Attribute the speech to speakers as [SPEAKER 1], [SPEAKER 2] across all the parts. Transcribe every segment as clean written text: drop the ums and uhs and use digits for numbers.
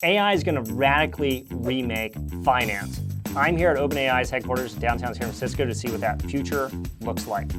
[SPEAKER 1] AI is going to radically remake finance. I'm here at OpenAI's headquarters in downtown San Francisco to see what that future looks like.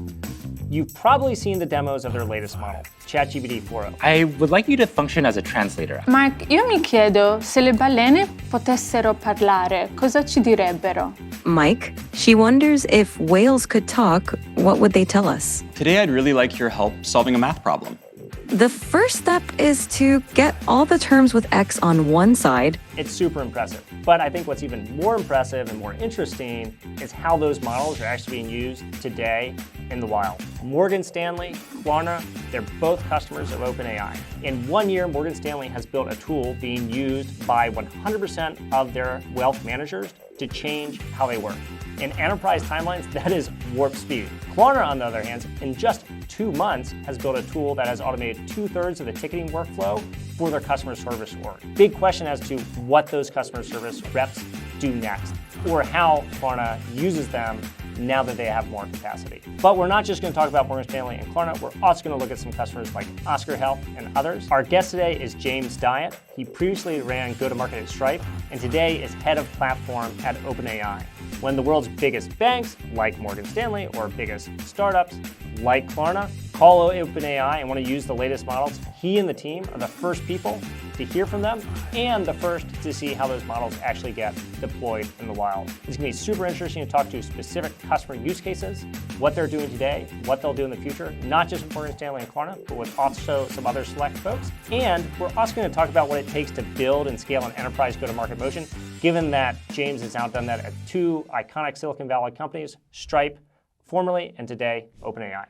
[SPEAKER 1] You've probably seen the demos of their latest model, ChatGPT 4.0.
[SPEAKER 2] I would like you to function as a translator.
[SPEAKER 3] Mark, io mi chiedo, se le balene potessero parlare, cosa ci direbbero?
[SPEAKER 4] Mike, she wonders if whales could talk, what would they tell us?
[SPEAKER 5] Today, I'd really like your help solving a math problem.
[SPEAKER 4] The first step is to get all the terms with X on one side.
[SPEAKER 1] It's super impressive. But I think what's even more impressive and more interesting is how those models are actually being used today in the wild. Morgan Stanley, Klarna, they're both customers of OpenAI. In 1 year, Morgan Stanley has built a tool being used by 100% of their wealth managers to change how they work. In enterprise timelines, that is warp speed. Klarna, on the other hand, in just 2 months, has built a tool that has automated 2/3 of the ticketing workflow for their customer service org. Big question as to what those customer service reps do next, or how Klarna uses them now that they have more capacity. But we're not just going to talk about Morgan Stanley and Klarna, we're also going to look at some customers like Oscar Health and others. Our guest today is James Dyett. He previously ran go-to-market at Stripe, and today is head of platform at OpenAI. When the world's biggest banks, like Morgan Stanley, or biggest startups, like Klarna, call OpenAI and want to use the latest models, he and the team are the first people to hear from them and the first to see how those models actually get deployed in the wild. It's going to be super interesting to talk to specific customer use cases, what they're doing today, what they'll do in the future, not just with Morgan Stanley and Klarna, but with also some other select folks. And we're also going to talk about what it takes to build and scale an enterprise go-to-market motion, given that James has now done that at 2 iconic Silicon Valley companies, Stripe, formerly, and today, OpenAI.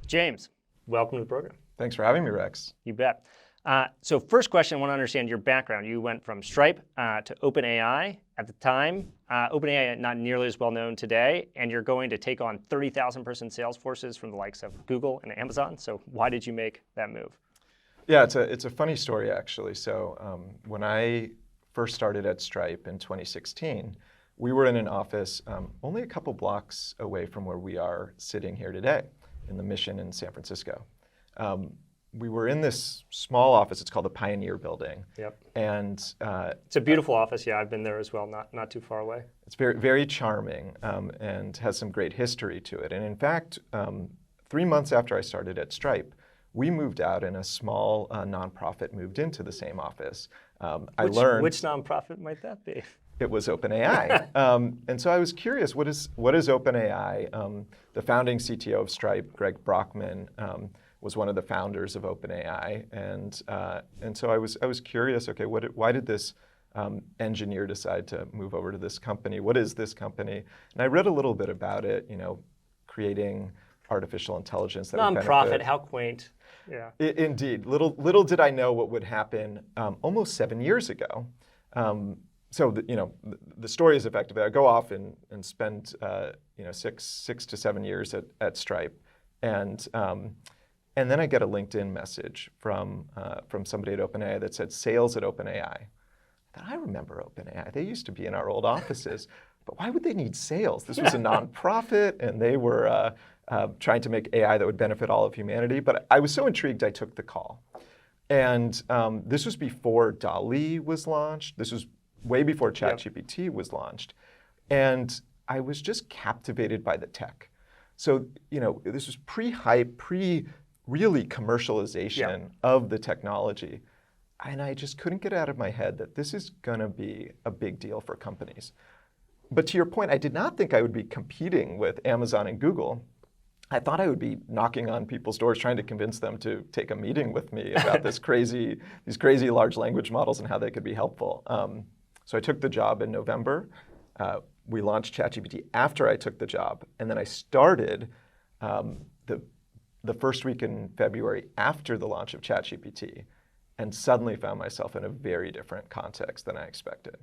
[SPEAKER 1] James, welcome to the program.
[SPEAKER 6] Thanks for having me, Rex.
[SPEAKER 1] You bet. So first question, I want to understand your background. You went from Stripe to OpenAI at the time. OpenAI not nearly as well known today, and you're going to take on 30,000 person sales forces from the likes of Google and Amazon. So why did you make that move?
[SPEAKER 6] Yeah, it's a funny story, actually. So when I first started at Stripe in 2016, we were in an office only a couple blocks away from where we are sitting here today in the Mission in San Francisco. We were in this small office. It's called the Pioneer Building.
[SPEAKER 1] Yep.
[SPEAKER 6] And
[SPEAKER 1] it's a beautiful office. Yeah, I've been there as well, not too far away.
[SPEAKER 6] It's very, very charming and has some great history to it. And in fact, 3 months after I started at Stripe, we moved out and a small nonprofit moved into the same office.
[SPEAKER 1] Which nonprofit might that be?
[SPEAKER 6] It was OpenAI. And so I was curious, what is OpenAI? The founding CTO of Stripe, Greg Brockman, was one of the founders of OpenAI. And so I was curious, okay, why did this engineer decide to move over to this company? What is this company? And I read a little bit about it, creating artificial intelligence that would benefit.
[SPEAKER 1] Nonprofit, how quaint. Yeah.
[SPEAKER 6] Indeed. Little did I know what would happen almost 7 years ago. So the story is effectively I go off and spend 6 to 7 years at Stripe, and then I get a LinkedIn message from somebody at OpenAI that said sales at OpenAI. I remember OpenAI. They used to be in our old offices, but why would they need sales? This was a nonprofit, and they were trying to make AI that would benefit all of humanity. But I was so intrigued, I took the call. And this was before DALL-E was launched. This was way before ChatGPT was launched. And I was just captivated by the tech. So, this was pre-hype, really commercialization of the technology. And I just couldn't get out of my head that this is going to be a big deal for companies. But to your point, I did not think I would be competing with Amazon and Google. I thought I would be knocking on people's doors trying to convince them to take a meeting with me about these crazy large language models and how they could be helpful. So I took the job in November. We launched ChatGPT after I took the job. And then I started the first week in February after the launch of ChatGPT, and suddenly found myself in a very different context than I expected.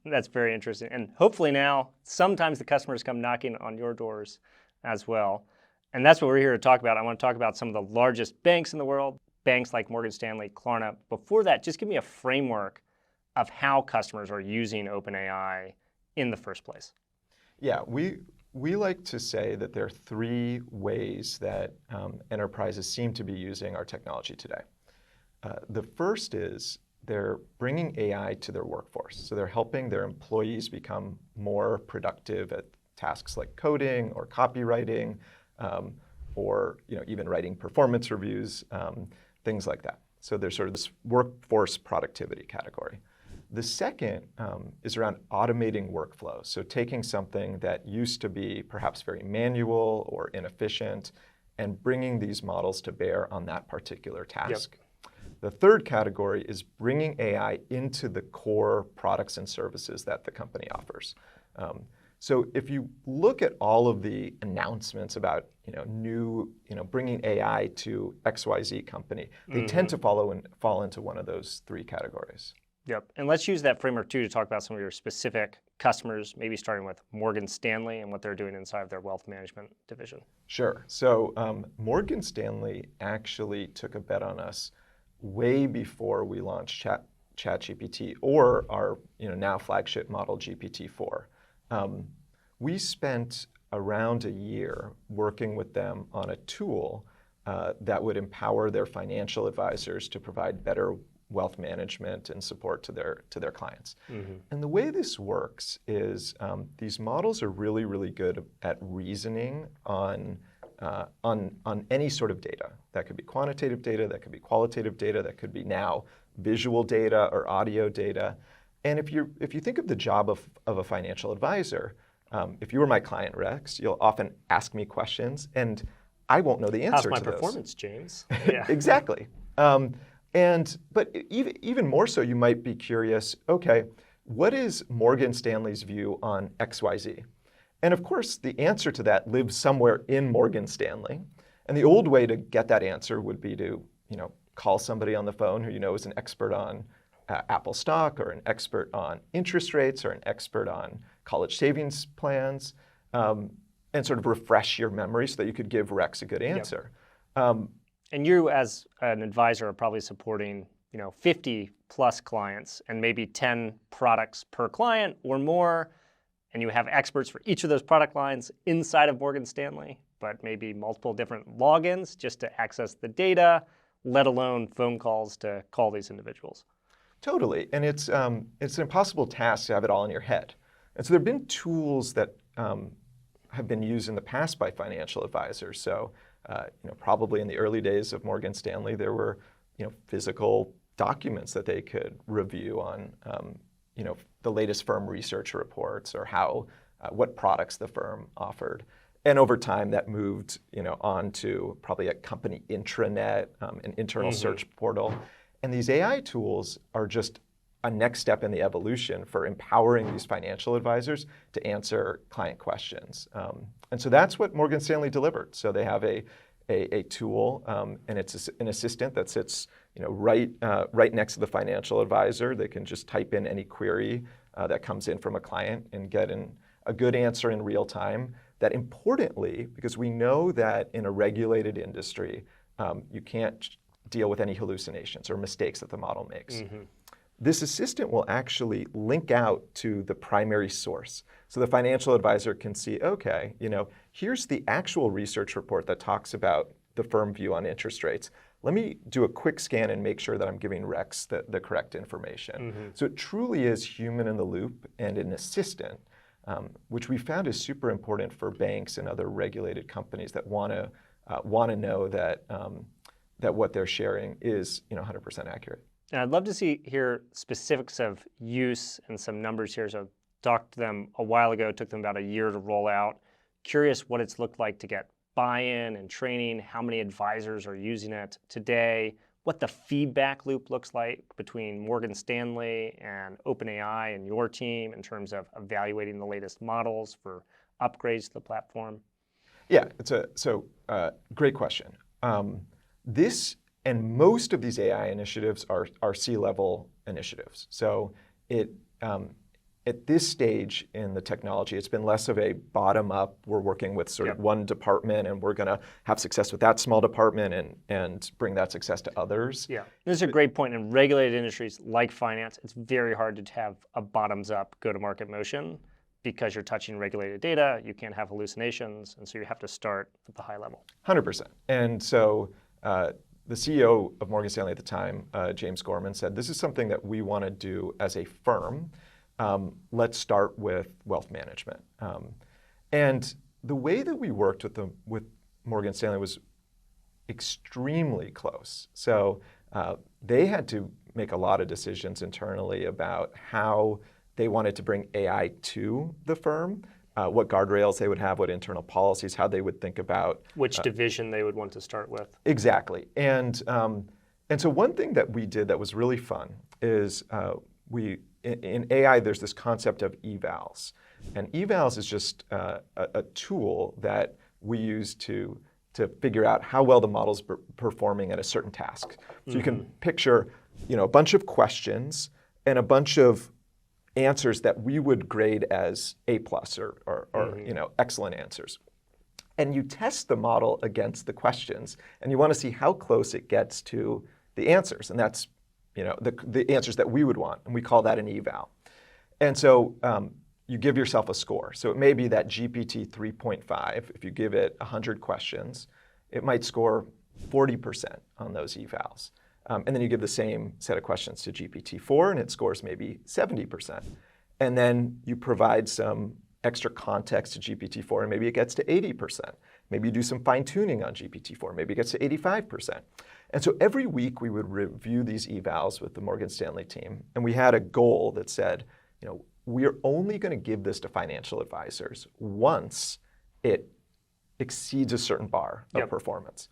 [SPEAKER 1] That's very interesting. And hopefully now, sometimes the customers come knocking on your doors as well. And that's what we're here to talk about. I want to talk about some of the largest banks in the world, banks like Morgan Stanley, Klarna. Before that, just give me a framework of how customers are using OpenAI in the first place.
[SPEAKER 6] Yeah, we like to say that there are 3 ways that enterprises seem to be using our technology today. The first is they're bringing AI to their workforce. So they're helping their employees become more productive at tasks like coding or copywriting, or even writing performance reviews, things like that. So there's sort of this workforce productivity category. The second is around automating workflows. So taking something that used to be perhaps very manual or inefficient and bringing these models to bear on that particular task. Yep. The third category is bringing AI into the core products and services that the company offers. So if you look at all of the announcements about bringing AI to XYZ company, they tend to fall into one of those three categories.
[SPEAKER 1] Yep. And let's use that framework too to talk about some of your specific customers, maybe starting with Morgan Stanley and what they're doing inside of their wealth management division.
[SPEAKER 6] Sure. So Morgan Stanley actually took a bet on us way before we launched ChatGPT or our now flagship model GPT-4. We spent around a year working with them on a tool that would empower their financial advisors to provide better wealth management and support to their clients. Mm-hmm. And the way this works is these models are really, really good at reasoning on any sort of data. That could be quantitative data, that could be qualitative data, that could be now visual data or audio data. And if you think of the job of a financial advisor, if you were my client, Rex, you'll often ask me questions, and I won't know the answer to those.
[SPEAKER 1] How's my performance, James? Yeah.
[SPEAKER 6] Exactly. But even more so, you might be curious, okay, what is Morgan Stanley's view on XYZ? And of course, the answer to that lives somewhere in Morgan Stanley. And the old way to get that answer would be to call somebody on the phone who is an expert on Apple stock or an expert on interest rates or an expert on college savings plans, and sort of refresh your memory so that you could give Rex a good answer. Yep.
[SPEAKER 1] And you, as an advisor, are probably supporting 50 plus clients and maybe 10 products per client or more, and you have experts for each of those product lines inside of Morgan Stanley, but maybe multiple different logins just to access the data, let alone phone calls to call these individuals.
[SPEAKER 6] Totally, and it's an impossible task to have it all in your head. And so there have been tools that have been used in the past by financial advisors. So probably in the early days of Morgan Stanley, there were physical documents that they could review on the latest firm research reports or what products the firm offered. And over time, that moved on to probably a company intranet, an internal search portal. And these AI tools are just a next step in the evolution for empowering these financial advisors to answer client questions. And so that's what Morgan Stanley delivered. So they have a tool, and it's an assistant that sits right next to the financial advisor. They can just type in any query that comes in from a client and get a good answer in real time. That importantly, because we know that in a regulated industry, you can't deal with any hallucinations or mistakes that the model makes. Mm-hmm. This assistant will actually link out to the primary source. So the financial advisor can see, okay, here's the actual research report that talks about the firm view on interest rates. Let me do a quick scan and make sure that I'm giving Rex the correct information. Mm-hmm. So it truly is human in the loop and an assistant, which we found is super important for banks and other regulated companies that want to know that what they're sharing is 100% accurate.
[SPEAKER 1] Now, I'd love to hear specifics of use and some numbers here. So I talked to them a while ago. It took them about a year to roll out. Curious what it's looked like to get buy-in and training, how many advisors are using it today, what the feedback loop looks like between Morgan Stanley and OpenAI and your team in terms of evaluating the latest models for upgrades to the platform.
[SPEAKER 6] Yeah, great question. This and most of these AI initiatives are C-level initiatives. So at this stage in the technology, it's been less of a bottom-up, we're working with sort of one department and we're going to have success with that small department and bring that success to others.
[SPEAKER 1] Yeah, this is a great point. In regulated industries like finance, it's very hard to have a bottoms-up go-to-market motion because you're touching regulated data, you can't have hallucinations, and so you have to start at the high level.
[SPEAKER 6] 100%. And so the CEO of Morgan Stanley at the time, James Gorman, said, this is something that we want to do as a firm. Let's start with wealth management. And the way that we worked with Morgan Stanley was extremely close. So they had to make a lot of decisions internally about how they wanted to bring AI to the firm, what guardrails they would have, what internal policies, how they would think about
[SPEAKER 1] which division they would want to start with.
[SPEAKER 6] Exactly. And so one thing that we did that was really fun is in AI, there's this concept of evals. And evals is just a tool that we use to figure out how well the model's performing at a certain task. So you can picture, a bunch of questions and a bunch of answers that we would grade as A+ or excellent answers. And you test the model against the questions, and you want to see how close it gets to the answers. And that's the answers that we would want, and we call that an eval. And so you give yourself a score. So it may be that GPT 3.5. If you give it 100 questions, it might score 40% on those evals. And then you give the same set of questions to GPT-4, and it scores maybe 70%. And then you provide some extra context to GPT-4, and maybe it gets to 80%. Maybe you do some fine-tuning on GPT-4. Maybe it gets to 85%. And so every week we would review these evals with the Morgan Stanley team, and we had a goal that said, we're only going to give this to financial advisors once it exceeds a certain bar of performance.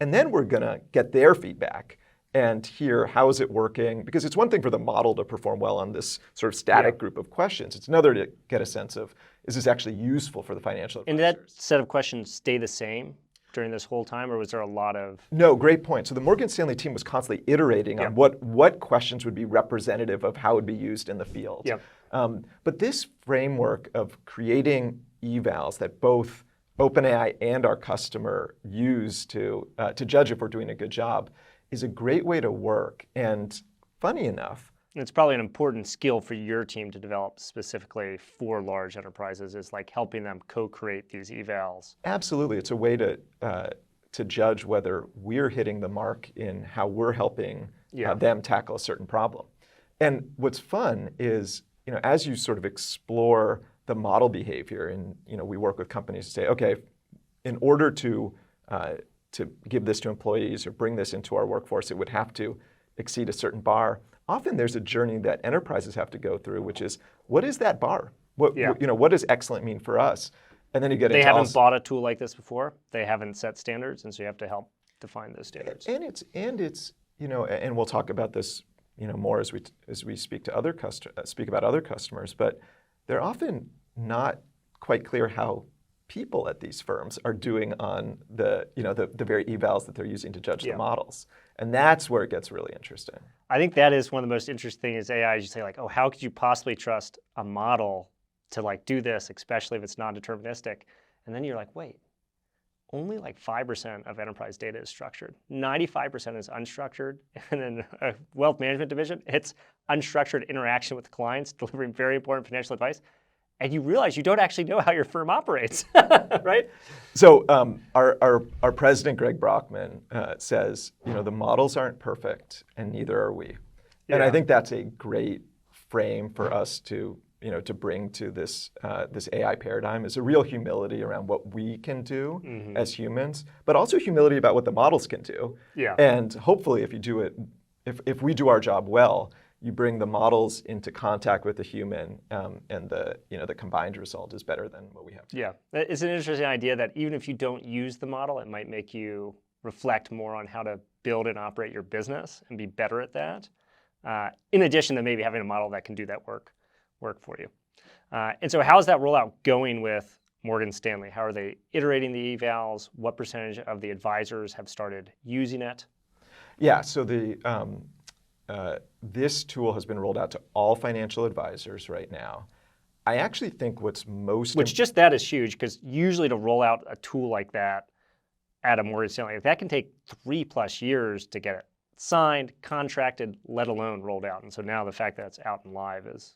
[SPEAKER 6] And then we're going to get their feedback and hear how is it working, because it's one thing for the model to perform well on this sort of static group of questions. It's another to get a sense of, is this actually useful for the financial advisors?
[SPEAKER 1] And did that set of questions stay the same during this whole time, or was there a lot of...
[SPEAKER 6] No, great point. So the Morgan Stanley team was constantly iterating on what questions would be representative of how it would be used in the field. But this framework of creating evals that both OpenAI and our customer use to judge if we're doing a good job is a great way to work. And funny enough,
[SPEAKER 1] it's probably an important skill for your team to develop specifically for large enterprises, is like helping them co-create these evals.
[SPEAKER 6] Absolutely. It's a way to judge whether we're hitting the mark in how we're helping them tackle a certain problem. And what's fun is, as you sort of explore the model behavior, and we work with companies to say, okay, in order to give this to employees or bring this into our workforce, it would have to exceed a certain bar. Often there's a journey that enterprises have to go through, which is, what is that bar? What does excellent mean for us? And then you get into...
[SPEAKER 1] They haven't bought a tool like this before. They haven't set standards, and so you have to help define those standards.
[SPEAKER 6] And it's and we'll talk about this more as we speak about other customers, but they're often not quite clear how people at these firms are doing on the very evals that they're using to judge the models. And that's where it gets really interesting.
[SPEAKER 1] I think that is one of the most interesting things is AI. You say like, oh, how could you possibly trust a model to do this, especially if it's non-deterministic? And then you're like, wait, only 5% of enterprise data is structured. 95% is unstructured. And in a wealth management division, it's unstructured interaction with clients, delivering very important financial advice. And you realize you don't actually know how your firm operates, right?
[SPEAKER 6] So our president, Greg Brockman, says, the models aren't perfect, and neither are we. And I think that's a great frame for us to bring to this AI paradigm, is a real humility around what we can do as humans, but also humility about what the models can do. And hopefully, if we do our job well, you bring the models into contact with the human, and the combined result is better than what we have today.
[SPEAKER 1] Yeah, it's an interesting idea that even if you don't use the model, it might make you reflect more on how to build and operate your business and be better at that. In addition to maybe having a model that can do that work for you. And so how's that rollout going with Morgan Stanley? How are they iterating the evals? What percentage of the advisors have started using it?
[SPEAKER 6] Yeah, so this tool has been rolled out to all financial advisors right now. I actually think what's most...
[SPEAKER 1] Which just that is huge, because usually to roll out a tool like that at a Morgan Stanley, that can take 3+ years to get it signed, contracted, let alone rolled out. And so now the fact that it's out and live is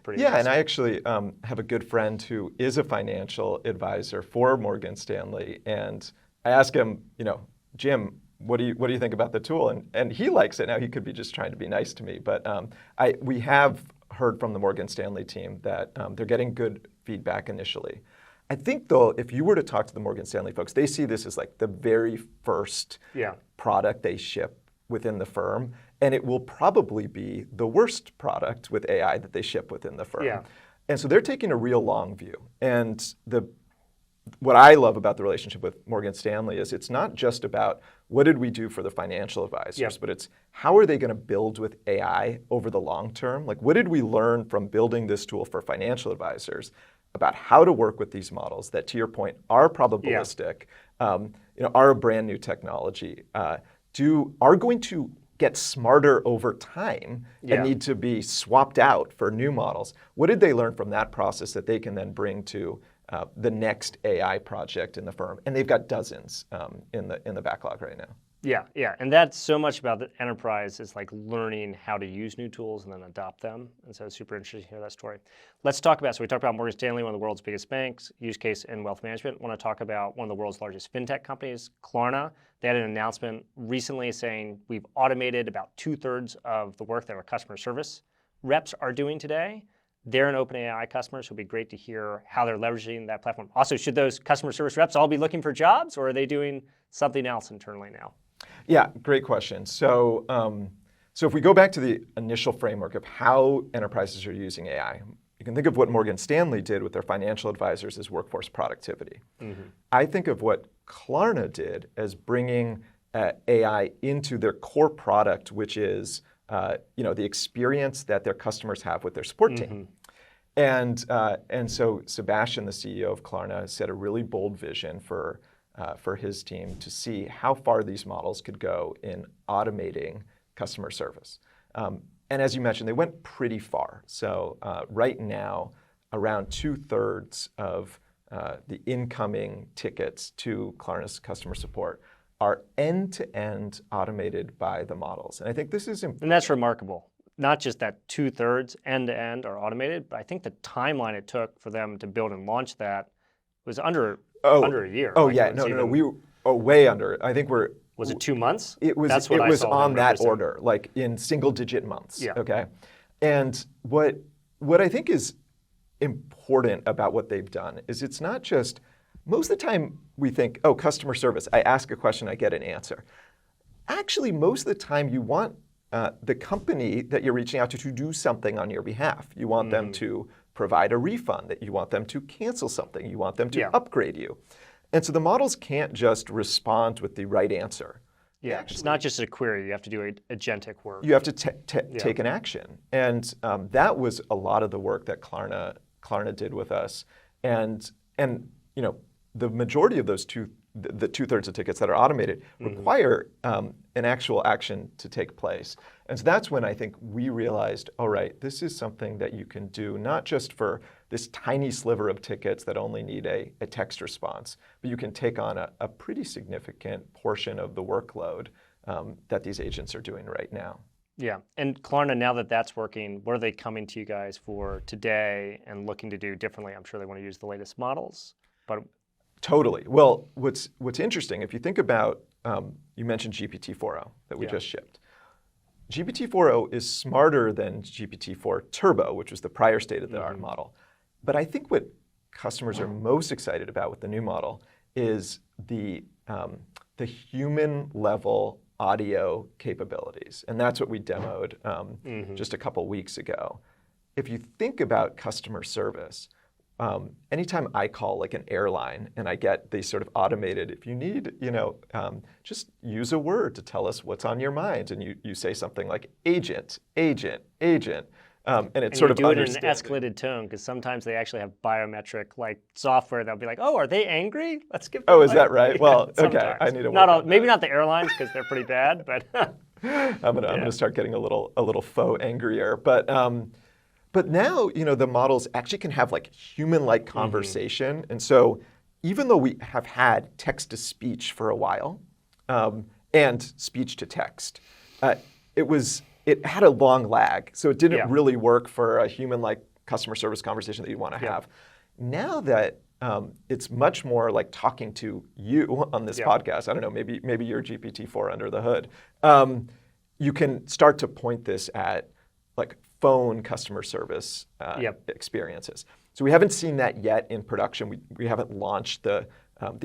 [SPEAKER 1] pretty
[SPEAKER 6] Yeah,
[SPEAKER 1] impressive.
[SPEAKER 6] and I actually have a good friend who is a financial advisor for Morgan Stanley. And I asked him, Jim, what do you think about the tool? And he likes it. Now he could be just trying to be nice to me, but we have heard from the Morgan Stanley team that they're getting good feedback initially. I think though, if you were to talk to the Morgan Stanley folks, they see this as like the very first product they ship within the firm, and it will probably be the worst product with AI that they ship within the firm.
[SPEAKER 1] Yeah.
[SPEAKER 6] And so they're taking a real long view. And what I love about the relationship with Morgan Stanley is it's not just about what did we do for the financial advisors, but it's how are they going to build with AI over the long term? Like, what did we learn from building this tool for financial advisors about how to work with these models that, to your point, are probabilistic, are a brand new technology, are going to get smarter over time and need to be swapped out for new models. What did they learn from that process that they can then bring to the next AI project in the firm? And they've got dozens in the backlog right now.
[SPEAKER 1] Yeah, and that's so much about the enterprise is like learning how to use new tools and then adopt them. And so it's super interesting to hear that story. Let's talk about, so we talked about Morgan Stanley, one of the world's biggest banks, use case in wealth management. I want to talk about one of the world's largest fintech companies, Klarna. They had an announcement recently saying we've automated about 2/3 of the work that our customer service reps are doing today. They're an OpenAI customer, so it'd be great to hear how they're leveraging that platform. Also, should those customer service reps all be looking for jobs, or are they doing something else internally now?
[SPEAKER 6] Yeah, great question. So, so if we go back to the initial framework of how enterprises are using AI, you can think of what Morgan Stanley did with their financial advisors as workforce productivity. I think of what Klarna did as bringing AI into their core product, which is the experience that their customers have with their support team. And so Sebastian, the CEO of Klarna, set a really bold vision for his team to see how far these models could go in automating customer service. And as you mentioned, they went pretty far. So right now, around 2/3 of the incoming tickets to Klarna's customer support are end-to-end automated by the models. And I think this is important.
[SPEAKER 1] And that's remarkable. Not just that 2/3 end-to-end are automated, but I think the timeline it took for them to build and launch that was under a year.
[SPEAKER 6] Oh, yeah. No. We were way under. I think we're...
[SPEAKER 1] Was it 2 months?
[SPEAKER 6] It was.
[SPEAKER 1] That's what
[SPEAKER 6] it was
[SPEAKER 1] I saw
[SPEAKER 6] on that order, like in single-digit months.
[SPEAKER 1] Yeah.
[SPEAKER 6] Okay. And what I think is important about what they've done is it's not just most of the time we think, oh, customer service. I ask a question, I get an answer. Actually, most of the time you want the company that you're reaching out to do something on your behalf. You want them to provide a refund, that you want them to cancel something, you want them to upgrade you. And so the models can't just respond with the right answer.
[SPEAKER 1] Yeah, it's not just a query. You have to do agentic work.
[SPEAKER 6] You have to take an action. And that was a lot of the work that Klarna did with us. And the majority of those the 2/3 of tickets that are automated require an actual action to take place. And so that's when I think we realized, all right, this is something that you can do not just for this tiny sliver of tickets that only need a text response, but you can take on a pretty significant portion of the workload that these agents are doing right now.
[SPEAKER 1] Yeah, and Klarna, now that that's working, what are they coming to you guys for today and looking to do differently? I'm sure they want to use the latest models, but...
[SPEAKER 6] Totally. Well, what's interesting, if you think about, you mentioned GPT-4o that we just shipped. GPT-4o is smarter than GPT-4 Turbo, which was the prior state-of-the-art model. But I think what customers are most excited about with the new model is the human-level audio capabilities. And that's what we demoed just a couple weeks ago. If you think about customer service, anytime I call like an airline and I get these sort of automated, if you need, just use a word to tell us what's on your mind, and you say something like agent, agent, agent, and it's sort of
[SPEAKER 1] do it in an escalated tone, because sometimes they actually have biometric like software that'll be like, oh, are they angry? Let's give them.
[SPEAKER 6] Oh, is that right? Well, okay, I need to work on
[SPEAKER 1] maybe not the airlines because they're pretty bad, but
[SPEAKER 6] I'm gonna start getting a little faux angrier, But now, the models actually can have like human-like conversation. And so even though we have had text-to-speech for a while and speech-to-text, it had a long lag. So it didn't really work for a human-like customer service conversation that you want to have. Now that it's much more like talking to you on this podcast. I don't know, maybe you're GPT-4 under the hood. You can start to point this at like phone customer service experiences. So we haven't seen that yet in production. We haven't launched the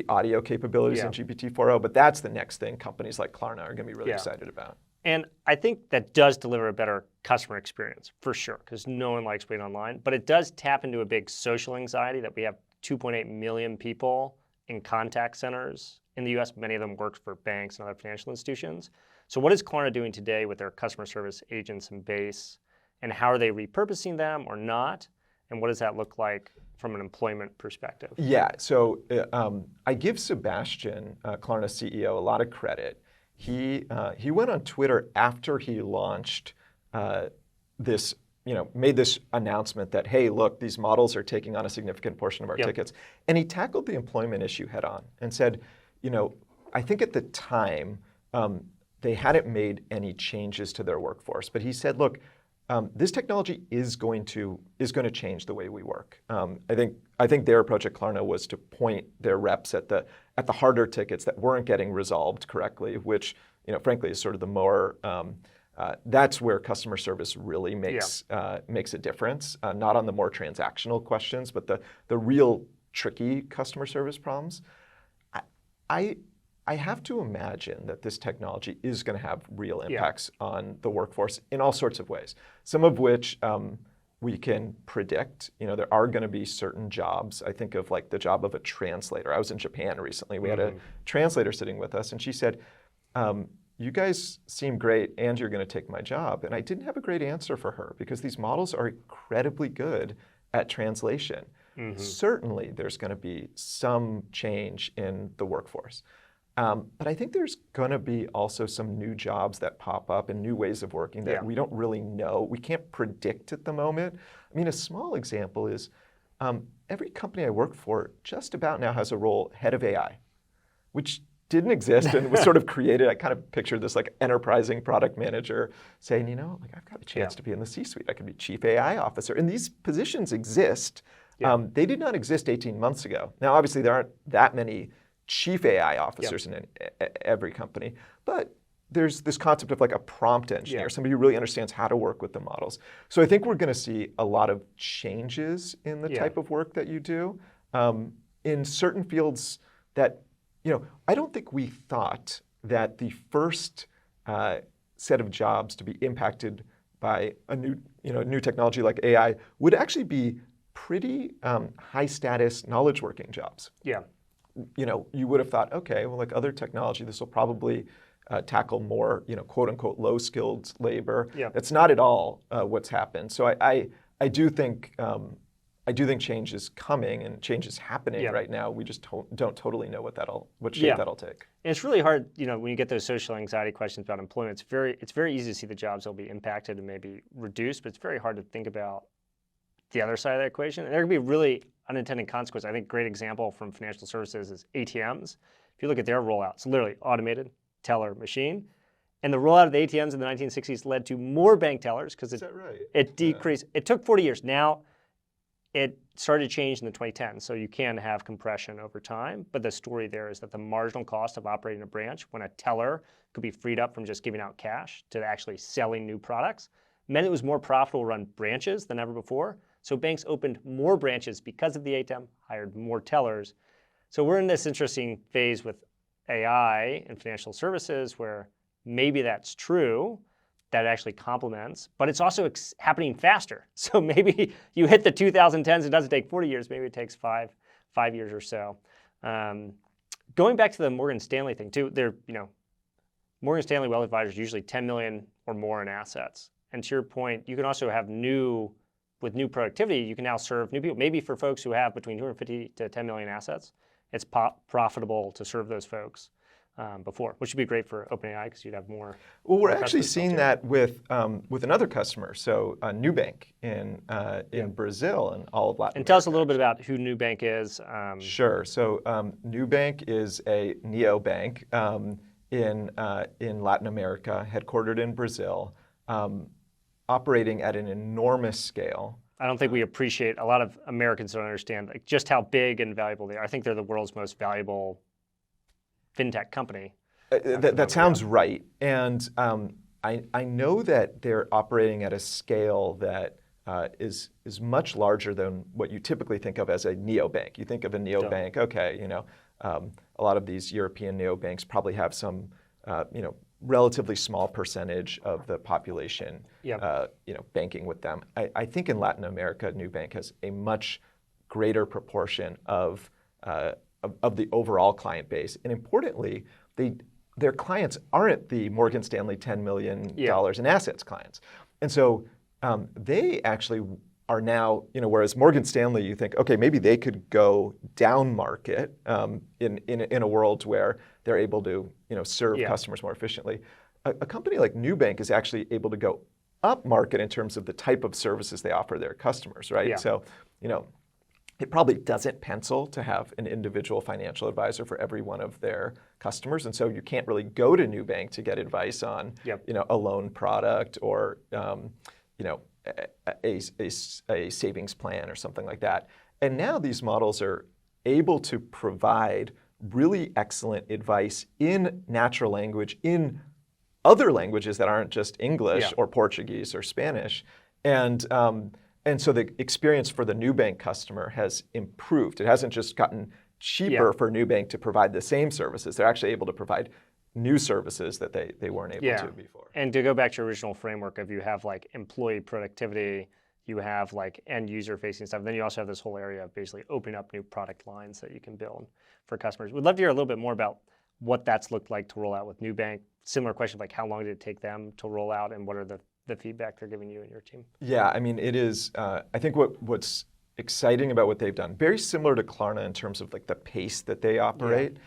[SPEAKER 6] audio capabilities in GPT-4o, but that's the next thing companies like Klarna are going to be really excited about.
[SPEAKER 1] And I think that does deliver a better customer experience, for sure, because no one likes waiting online. But it does tap into a big social anxiety that we have 2.8 million people in contact centers in the US. Many of them work for banks and other financial institutions. So what is Klarna doing today with their customer service agents and base? And how are they repurposing them or not? And what does that look like from an employment perspective?
[SPEAKER 6] Yeah, so I give Sebastian, Klarna's CEO, a lot of credit. He went on Twitter after he launched this, made this announcement that, hey, look, these models are taking on a significant portion of our tickets. And he tackled the employment issue head on and said, I think at the time they hadn't made any changes to their workforce. But he said, look, this technology is going to change the way we work. I think their approach at Klarna was to point their reps at the harder tickets that weren't getting resolved correctly, which frankly is sort of the more that's where customer service really makes a difference. Not on the more transactional questions, but the real tricky customer service problems. I have to imagine that this technology is going to have real impacts on the workforce in all sorts of ways, some of which we can predict. There are going to be certain jobs. I think of like the job of a translator. I was in Japan recently. We had a translator sitting with us, and she said, you guys seem great, and you're going to take my job. And I didn't have a great answer for her because these models are incredibly good at translation. Certainly, there's going to be some change in the workforce. But I think there's going to be also some new jobs that pop up and new ways of working that we don't really know. We can't predict at the moment. I mean, a small example is every company I work for just about now has a role head of AI, which didn't exist and was sort of created. I kind of pictured this like enterprising product manager saying, I've got a chance to be in the C-suite. I could be chief AI officer. And these positions exist. They did not exist 18 months ago. Now, obviously, there aren't that many chief AI officers in every company, but there's this concept of like a prompt engineer, somebody who really understands how to work with the models. So I think we're going to see a lot of changes in the type of work that you do in certain fields that, I don't think we thought that the first set of jobs to be impacted by a new technology like AI would actually be pretty high status knowledge working jobs. You would have thought, okay, well, like other technology, this will probably tackle more, quote unquote, low skilled labor. That's not at all what's happened. So I do think change is coming and change is happening right now. We just don't totally know what shape that'll take.
[SPEAKER 1] And it's really hard, when you get those social anxiety questions about employment. It's very easy to see the jobs that will be impacted and maybe reduced, but it's very hard to think about the other side of that equation. And there can be really unintended consequences. I think a great example from financial services is ATMs. If you look at their rollout, it's literally automated teller machine. And the rollout of the ATMs in the 1960s led to more bank tellers because it decreased. It took 40 years. Now it started to change in the 2010s. So you can have compression over time. But the story there is that the marginal cost of operating a branch when a teller could be freed up from just giving out cash to actually selling new products meant it was more profitable to run branches than ever before. So banks opened more branches because of the ATM, hired more tellers. So we're in this interesting phase with AI and financial services where maybe that's true, that actually complements, but it's also happening faster. So maybe you hit the 2010s, it doesn't take 40 years, maybe it takes five years or so. Going back to the Morgan Stanley thing too, Morgan Stanley wealth advisors usually 10 million or more in assets. And to your point, you can also have with new productivity, you can now serve new people. Maybe for folks who have between 250 to 10 million assets, it's profitable to serve those folks before, which would be great for OpenAI because you'd have more.
[SPEAKER 6] Well, we're actually seeing that with another customer, so Nubank in Brazil and all of Latin America.
[SPEAKER 1] And tell us a little bit about who Nubank is.
[SPEAKER 6] Sure. So Nubank is a neobank in Latin America, headquartered in Brazil. Operating at an enormous scale.
[SPEAKER 1] I don't think we appreciate, a lot of Americans don't understand like just how big and valuable they are. I think they're the world's most valuable fintech company.
[SPEAKER 6] That sounds right. And I know that they're operating at a scale that is much larger than what you typically think of as a neobank. You think of a neobank, okay, a lot of these European neobanks probably have some, relatively small percentage of the population, banking with them. I think in Latin America, Nubank has a much greater proportion of the overall client base, and importantly, their clients aren't the Morgan Stanley $10 million in assets clients, and so they actually are now, whereas Morgan Stanley, you think, okay, maybe they could go down market in a world where they're able to, serve customers more efficiently. A company like Nubank is actually able to go up market in terms of the type of services they offer their customers, right?
[SPEAKER 1] Yeah.
[SPEAKER 6] So, it probably doesn't pencil to have an individual financial advisor for every one of their customers, and so you can't really go to Nubank to get advice on, a loan product or, a savings plan or something like that. And now these models are able to provide really excellent advice in natural language, in other languages that aren't just English or Portuguese or Spanish. And so the experience for the Nubank customer has improved. It hasn't just gotten cheaper for Nubank to provide the same services. They're actually able to provide new services that they weren't able to before.
[SPEAKER 1] And to go back to your original framework of you have like employee productivity, you have like end user facing stuff, then you also have this whole area of basically opening up new product lines that you can build for customers. We'd love to hear a little bit more about what that's looked like to roll out with Nubank. Similar question, like how long did it take them to roll out and what are the feedback they're giving you and your team?
[SPEAKER 6] Yeah, I mean, it is, I think what's exciting about what they've done, very similar to Klarna in terms of like the pace that they operate.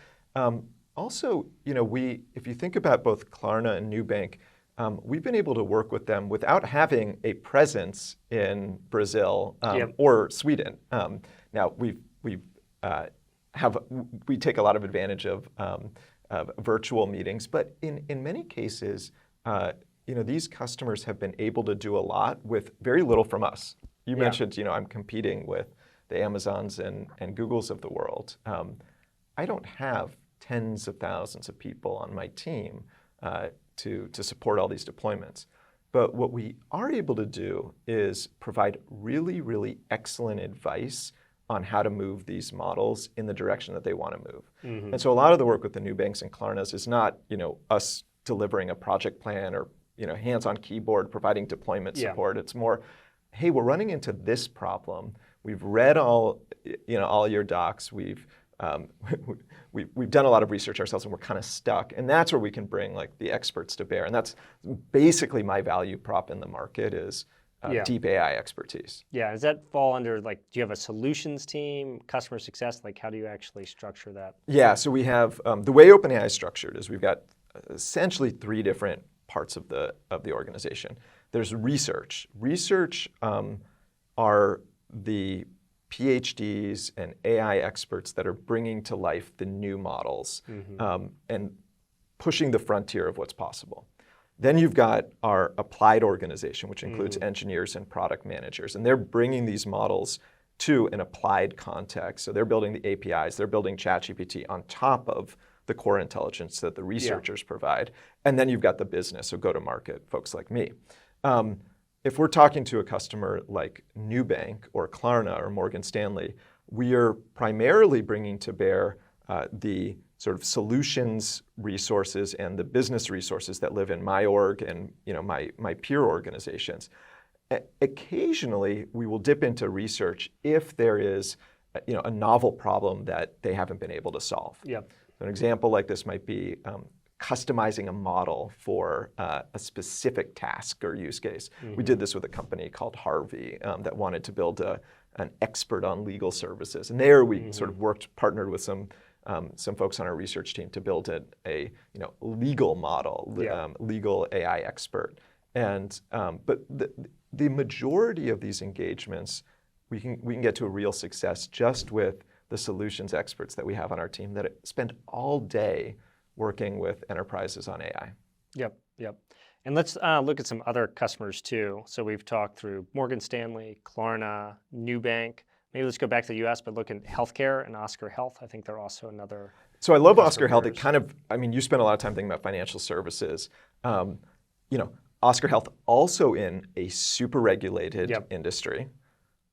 [SPEAKER 6] Also, if you think about both Klarna and Nubank, we've been able to work with them without having a presence in Brazil or Sweden. Now, we take a lot of advantage of virtual meetings, but in many cases, these customers have been able to do a lot with very little from us. You mentioned, I'm competing with the Amazons and Googles of the world. I don't have tens of thousands of people on my team to support all these deployments. But what we are able to do is provide really, really excellent advice on how to move these models in the direction that they want to move. Mm-hmm. And so a lot of the work with the Nubanks and Klarnas is not, us delivering a project plan or, hands-on keyboard providing deployment support. It's more, hey, we're running into this problem. We've read all your docs. We've done a lot of research ourselves, and we're kind of stuck. And that's where we can bring like the experts to bear. And that's basically my value prop in the market is deep AI expertise.
[SPEAKER 1] Yeah, does that fall under like, do you have a solutions team, customer success? Like, how do you actually structure that?
[SPEAKER 6] Yeah, so we have the way OpenAI is structured is we've got essentially three different parts of the organization. There's research. Research are the PhDs and AI experts that are bringing to life the new models and pushing the frontier of what's possible. Then you've got our applied organization, which includes engineers and product managers, and they're bringing these models to an applied context. So they're building the APIs, they're building ChatGPT on top of the core intelligence that the researchers provide. And then you've got the business, so go-to-market folks like me. If we're talking to a customer like Nubank or Klarna or Morgan Stanley, we are primarily bringing to bear the sort of solutions resources and the business resources that live in my org and my peer organizations. Occasionally, we will dip into research if there is a novel problem that they haven't been able to solve.
[SPEAKER 1] Yep.
[SPEAKER 6] So an example like this might be customizing a model for a specific task or use case. We did this with a company called Harvey that wanted to build an expert on legal services. And there we sort of partnered with some folks on our research team to build a legal model, legal AI expert. And but the majority of these engagements, we can get to a real success just with the solutions experts that we have on our team that spend all day working with enterprises on AI.
[SPEAKER 1] Yep. And let's look at some other customers too. So we've talked through Morgan Stanley, Klarna, Nubank. Maybe let's go back to the US, but look at healthcare and Oscar Health. I think they're also another.
[SPEAKER 6] So I love
[SPEAKER 1] customer
[SPEAKER 6] Oscar Health. It
[SPEAKER 1] yours.
[SPEAKER 6] kind of, I mean, you spend a lot of time thinking about financial services. You know, Oscar Health also in a super regulated
[SPEAKER 1] Yep.
[SPEAKER 6] industry.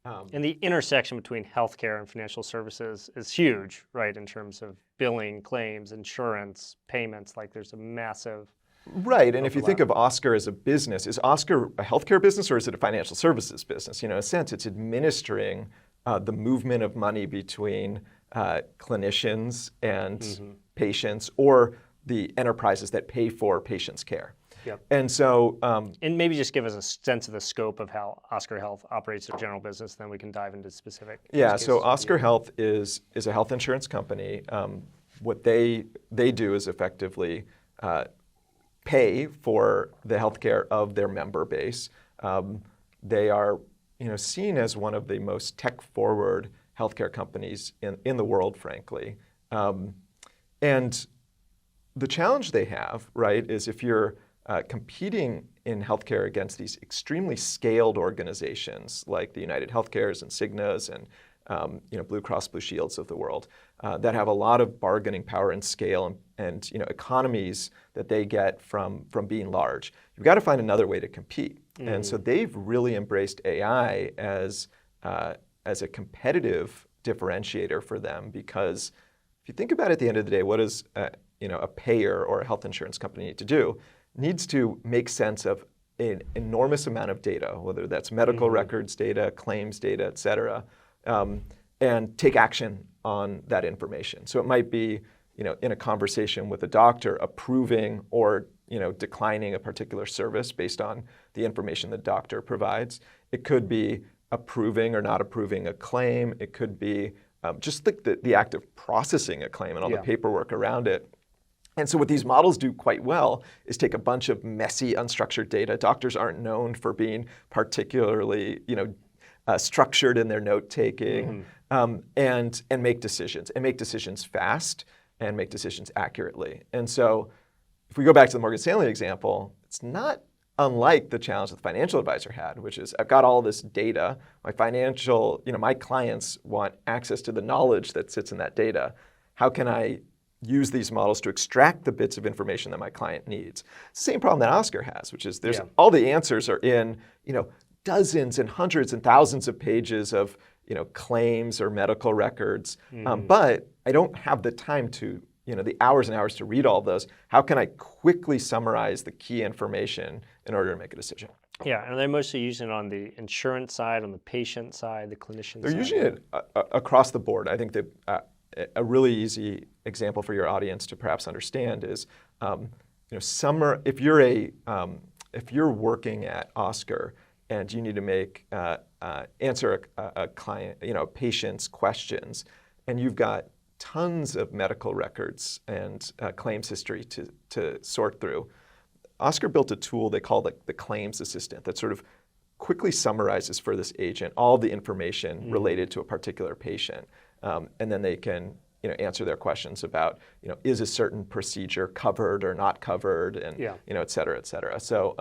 [SPEAKER 1] And the intersection between healthcare and financial services is huge, right? In terms of billing, claims, insurance, payments, like there's a massive.
[SPEAKER 6] Right, and if you think of Oscar as a business, is Oscar a healthcare business or is it a financial services business? You know, in a sense, it's administering the movement of money between clinicians and patients, or the enterprises that pay for patients' care.
[SPEAKER 1] Yep.
[SPEAKER 6] And so,
[SPEAKER 1] And maybe just give us a sense of the scope of how Oscar Health operates their general business, then we can dive into specific
[SPEAKER 6] yeah,
[SPEAKER 1] use
[SPEAKER 6] so
[SPEAKER 1] cases with
[SPEAKER 6] Oscar
[SPEAKER 1] you.
[SPEAKER 6] Health is a health insurance company. What they do is effectively pay for the healthcare of their member base. They are, you know, seen as one of the most tech-forward healthcare companies in the world, frankly. And the challenge they have, right, is if you're competing in healthcare against these extremely scaled organizations like the United Healthcares and Cignas and you know, Blue Cross Blue Shields of the world that have a lot of bargaining power and scale and you know, economies that they get from being large. You've got to find another way to compete. And so they've really embraced AI as a competitive differentiator for them, because if you think about it, at the end of the day, what does you know, a payer or a health insurance company need to do? Needs to make sense of an enormous amount of data, whether that's medical records data, claims data, et cetera, and take action on that information. So it might be, you know, in a conversation with a doctor, approving or, you know, declining a particular service based on the information the doctor provides. It could be approving or not approving a claim. It could be just the act of processing a claim and all the paperwork around it. And so what these models do quite well is take a bunch of messy, unstructured data. Doctors aren't known for being particularly, you know, structured in their note-taking, and make decisions fast, and make decisions accurately. And so if we go back to the Morgan Stanley example, it's not unlike the challenge that the financial advisor had, which is I've got all this data. My clients want access to the knowledge that sits in that data. How can I use these models to extract the bits of information that my client needs? It's the same problem that Oscar has, which is there's all the answers are in, you know, dozens and hundreds and thousands of pages of, you know, claims or medical records, but I don't have the time to, you know, the hours and hours to read all of those. How can I quickly summarize the key information in order to make a decision?
[SPEAKER 1] Yeah, and they're mostly using it on the insurance side, on the patient side, the clinician side.
[SPEAKER 6] They're using it across the board. I think that a really easy example for your audience to perhaps understand is, you know, if you're working at Oscar and you need to make answer a client, you know, patient's questions, and you've got tons of medical records and claims history to sort through, Oscar built a tool they call the claims assistant that sort of quickly summarizes for this agent all the information related to a particular patient. And then they can, you know, answer their questions about, you know, is a certain procedure covered or not covered, and you know, et cetera, et cetera. So,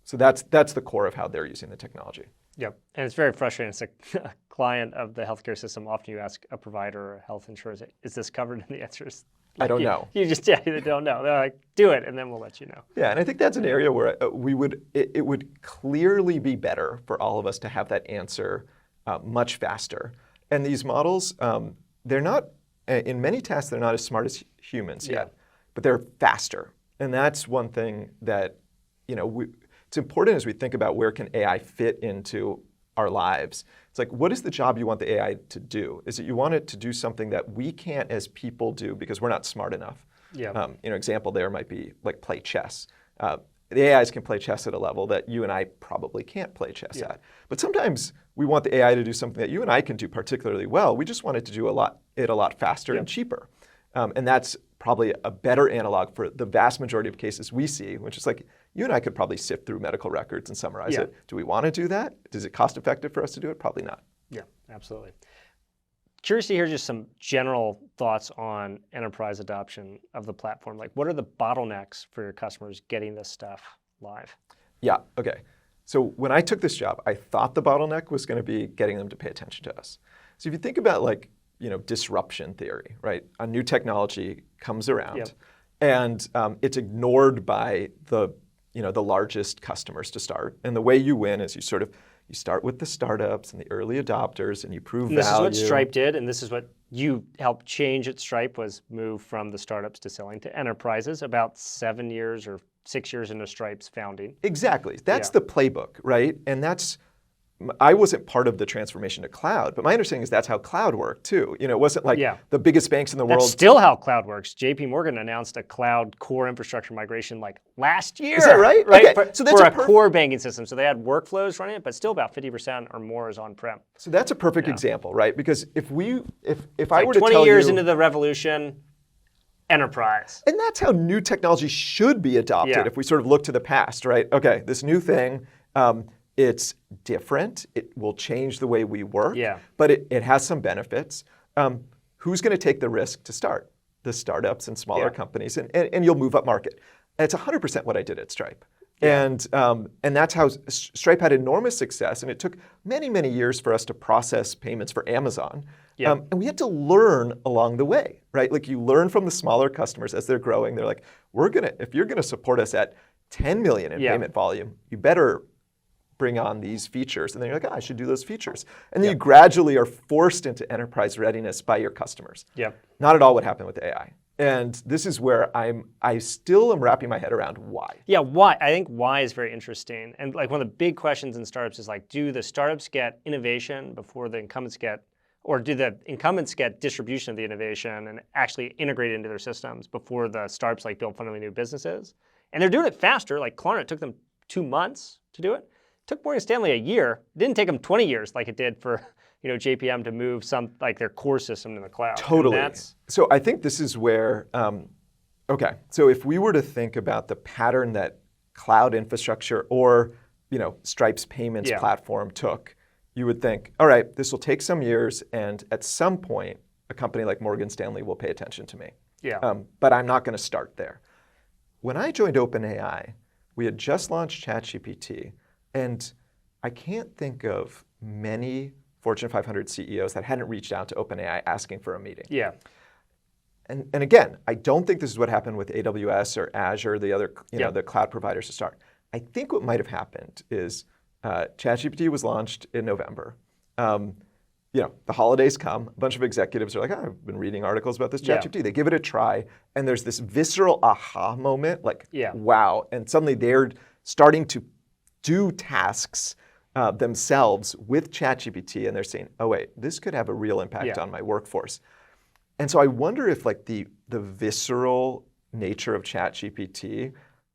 [SPEAKER 6] so that's the core of how they're using the technology.
[SPEAKER 1] Yep, and it's very frustrating. It's a client of the healthcare system. Often you ask a provider or health insurance, "Is this covered?" And the answer is,
[SPEAKER 6] I don't know.
[SPEAKER 1] You just they don't know. They're like, "Do it, and then we'll let you know."
[SPEAKER 6] Yeah, and I think that's an area where it would clearly be better for all of us to have that answer much faster. And these models, they're not, in many tasks, they're not as smart as humans yet, but they're faster. And that's one thing that, you know, it's important as we think about where can AI fit into our lives. It's like, what is the job you want the AI to do? Is it you want it to do something that we can't as people do because we're not smart enough?
[SPEAKER 1] Yeah.
[SPEAKER 6] You know, example there might be like play chess. The AIs can play chess at a level that you and I probably can't play chess at. But sometimes we want the AI to do something that you and I can do particularly well. We just want it to do a lot faster and cheaper. And that's probably a better analog for the vast majority of cases we see, which is like, you and I could probably sift through medical records and summarize it. Do we want to do that? Is it cost effective for us to do it? Probably not.
[SPEAKER 1] Yeah, absolutely. Curious to hear just some general thoughts on enterprise adoption of the platform. Like, what are the bottlenecks for your customers getting this stuff live.
[SPEAKER 6] Yeah, okay. So when I took this job, I thought the bottleneck was going to be getting them to pay attention to us. So if you think about like, disruption theory, right? A new technology comes around
[SPEAKER 1] Yep.
[SPEAKER 6] and it's ignored by the largest customers to start. And the way you win is you start with the startups and the early adopters and you prove
[SPEAKER 1] And this
[SPEAKER 6] value.
[SPEAKER 1] is what Stripe did, and this is what you helped change at Stripe, was move from the startups to selling to enterprises about 7 years or 6 years into Stripe's founding.
[SPEAKER 6] Exactly. That's
[SPEAKER 1] Yeah.
[SPEAKER 6] the playbook, right? And I wasn't part of the transformation to cloud, but my understanding is that's how cloud worked too. It wasn't like
[SPEAKER 1] Yeah.
[SPEAKER 6] the biggest banks in the
[SPEAKER 1] That's
[SPEAKER 6] world.
[SPEAKER 1] still how cloud works. JP Morgan announced a cloud core infrastructure migration like last year.
[SPEAKER 6] Is that right?
[SPEAKER 1] Right?
[SPEAKER 6] Okay,
[SPEAKER 1] For,
[SPEAKER 6] so that's
[SPEAKER 1] for
[SPEAKER 6] a
[SPEAKER 1] a core banking system. So they had workflows running it, but still about 50% or more is on-prem.
[SPEAKER 6] So that's a perfect example, right? Because if I
[SPEAKER 1] Like
[SPEAKER 6] were to
[SPEAKER 1] 20
[SPEAKER 6] tell
[SPEAKER 1] years
[SPEAKER 6] you,
[SPEAKER 1] into the revolution, enterprise.
[SPEAKER 6] and that's how new technology should be adopted.
[SPEAKER 1] Yeah.
[SPEAKER 6] If we sort of look to the past, right? Okay, this new thing, it's different. It will change the way we work.
[SPEAKER 1] Yeah.
[SPEAKER 6] But it has some benefits. Who's going to take the risk to start? The startups and smaller
[SPEAKER 1] Yeah.
[SPEAKER 6] companies, and you'll move up market. And it's 100% what I did at Stripe.
[SPEAKER 1] Yeah.
[SPEAKER 6] And that's how Stripe had enormous success, and it took many, many years for us to process payments for Amazon.
[SPEAKER 1] Yeah.
[SPEAKER 6] And we had to learn along the way, right? Like you learn from the smaller customers as they're growing. They're like, if you're gonna support us at 10 million in
[SPEAKER 1] Yeah.
[SPEAKER 6] payment volume, you better bring on these features. And then you're like, I should do those features. And then you gradually are forced into enterprise readiness by your customers.
[SPEAKER 1] Yep.
[SPEAKER 6] Not at all what happened with AI. And this is where I still am wrapping my head around why.
[SPEAKER 1] Yeah, why? I think why is very interesting. And like one of the big questions in startups is like, do the startups get innovation before the incumbents get, or do the incumbents get distribution of the innovation and actually integrate it into their systems before the startups like build fundamentally new businesses? And they're doing it faster. Like Klarna, it took them 2 months to do it. It took Morgan Stanley a year. It didn't take them 20 years like it did for JPM to move their core system to the cloud.
[SPEAKER 6] Totally.
[SPEAKER 1] And that's,
[SPEAKER 6] So I think this is where, okay, so if we were to think about the pattern that cloud infrastructure or Stripe's payments
[SPEAKER 1] Yeah.
[SPEAKER 6] platform took, you would think, all right, this will take some years, and at some point, a company like Morgan Stanley will pay attention to me.
[SPEAKER 1] yeah.
[SPEAKER 6] But I'm not going to start there. When I joined OpenAI, we had just launched ChatGPT, and I can't think of many Fortune 500 CEOs that hadn't reached out to OpenAI asking for a meeting.
[SPEAKER 1] Yeah.
[SPEAKER 6] And again, I don't think this is what happened with AWS or Azure, the other the cloud providers to start. I think what might have happened is ChatGPT was launched in November. The holidays come, a bunch of executives are like, oh, I've been reading articles about this ChatGPT.
[SPEAKER 1] Yeah.
[SPEAKER 6] They give it a try, and there's this visceral aha moment, like,
[SPEAKER 1] Yeah.
[SPEAKER 6] wow. And suddenly they're starting to do tasks themselves with ChatGPT, and they're saying, oh wait, this could have a real impact
[SPEAKER 1] Yeah.
[SPEAKER 6] on my workforce. And so I wonder if like the visceral nature of ChatGPT,